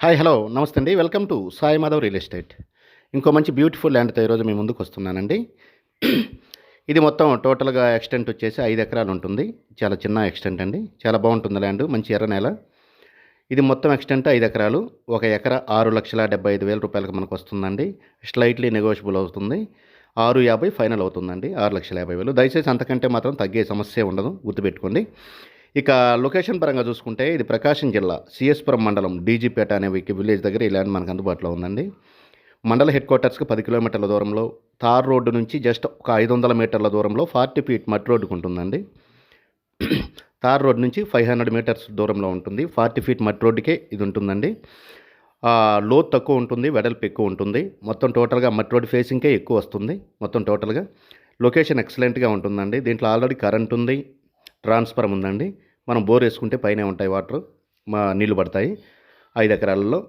Hi hello నమస్తే అండి. Welcome to Sai Madhav real estate. ఇంకో మంచి బ్యూటిఫుల్ ల్యాండ్తో ఈరోజు మీ ముందుకు వస్తున్నానండి. ఇది మొత్తం టోటల్గా ఎక్స్టెంట్ వచ్చేసి 5 ఎకరాలు ఉంటుంది. చాలా చిన్న ఎక్స్టెంట్ అండి. చాలా బాగుంటుంది ల్యాండ్, మంచి ఎర్ర నేల. ఇది మొత్తం ఎక్స్టెంట్ 5 ఎకరాలు. ఒక ఎకరా 6,75,000 రూపాయలకు మనకు వస్తుందండి. స్లైట్లీ నెగోషియబుల్ అవుతుంది. 6,50 ఫైనల్ అవుతుందండి. 6,50,000. దయచేసి అంతకంటే మాత్రం తగ్గే సమస్య ఉండదు, గుర్తుపెట్టుకోండి. ఇక లొకేషన్ పరంగా చూసుకుంటే ఇది ప్రకాశం జిల్లా సిఎస్పురం మండలం డీజీపేట అనే విలేజ్ దగ్గర ఈ ల్యాండ్ మనకు అందుబాటులో ఉందండి. మండల హెడ్ క్వార్టర్స్కి 10 కిలోమీటర్ల దూరంలో, తార్ రోడ్డు నుంచి జస్ట్ ఒక 500 మీటర్ల దూరంలో 40 ఫీట్ మట్ రోడ్డుకు ఉంటుందండి. తార్ రోడ్ నుంచి 500 మీటర్స్ దూరంలో ఉంటుంది. 40 ఫీట్ మట్ రోడ్డుకే ఇది ఉంటుందండి. లోతు తక్కువ ఉంటుంది, వెడల్పు ఎక్కువ ఉంటుంది. మొత్తం టోటల్గా మట్ రోడ్ ఫేసింగ్కే ఎక్కువ వస్తుంది. మొత్తం టోటల్గా లొకేషన్ ఎక్సలెంట్గా ఉంటుందండి. దీంట్లో ఆల్రెడీ కరెంట్ ఉంది, ట్రాన్స్ఫార్మర్ ఉందండి. మనం బోర్ వేసుకుంటే పైనే ఉంటాయి వాటర్, నీళ్లు పడతాయి. 5 ఎకరాలలో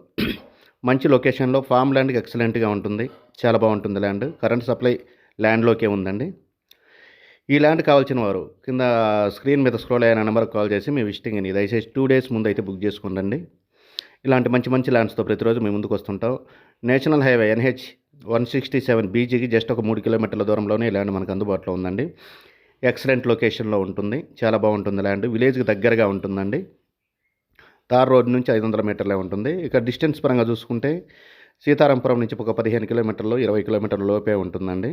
మంచి లొకేషన్లో ఫామ్ ల్యాండ్కి ఎక్సలెంట్గా ఉంటుంది. చాలా బాగుంటుంది ల్యాండ్. కరెంట్ సప్లై ల్యాండ్లోకే ఉందండి. ఈ ల్యాండ్ కావాల్సిన వారు కింద స్క్రీన్ మీద స్క్రోల్ అయిన నెంబర్కి కాల్ చేసి మీ విజిటింగ్ అని దయచేసి 2 డేస్ ముందు అయితే బుక్ చేసుకోండి. ఇలాంటి మంచి మంచి ల్యాండ్స్తో ప్రతిరోజు మీ ముందుకు వస్తుంటాం. నేషనల్ హైవే NH 167 బీజీకి జస్ట్ ఒక 3 కిలోమీటర్ల దూరంలోనే ఈ ల్యాండ్ మనకు అందుబాటులో ఉందండి. ఎక్సలెంట్ లొకేషన్లో ఉంటుంది. చాలా బాగుంటుంది ల్యాండ్. విలేజ్కి దగ్గరగా ఉంటుందండి. తార్ రోడ్ నుంచి 500 మీటర్లే ఉంటుంది. ఇక డిస్టెన్స్ పరంగా చూసుకుంటే సీతారాంపురం నుంచి ఒక 15 కిలోమీటర్లు, 20 కిలోమీటర్ల లోపే ఉంటుందండి.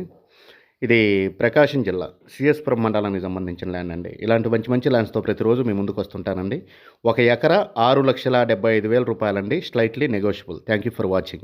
ఇది ప్రకాశం జిల్లా సిఎస్పురం మండలానికి సంబంధించిన ల్యాండ్ అండి. ఇలాంటి మంచి మంచి ల్యాండ్స్తో ప్రతిరోజు మీ ముందుకు వస్తుంటానండి. ఒక ఎకరా 6,75,000 రూపాయలండి. Slightly negotiable. Thank you for watching.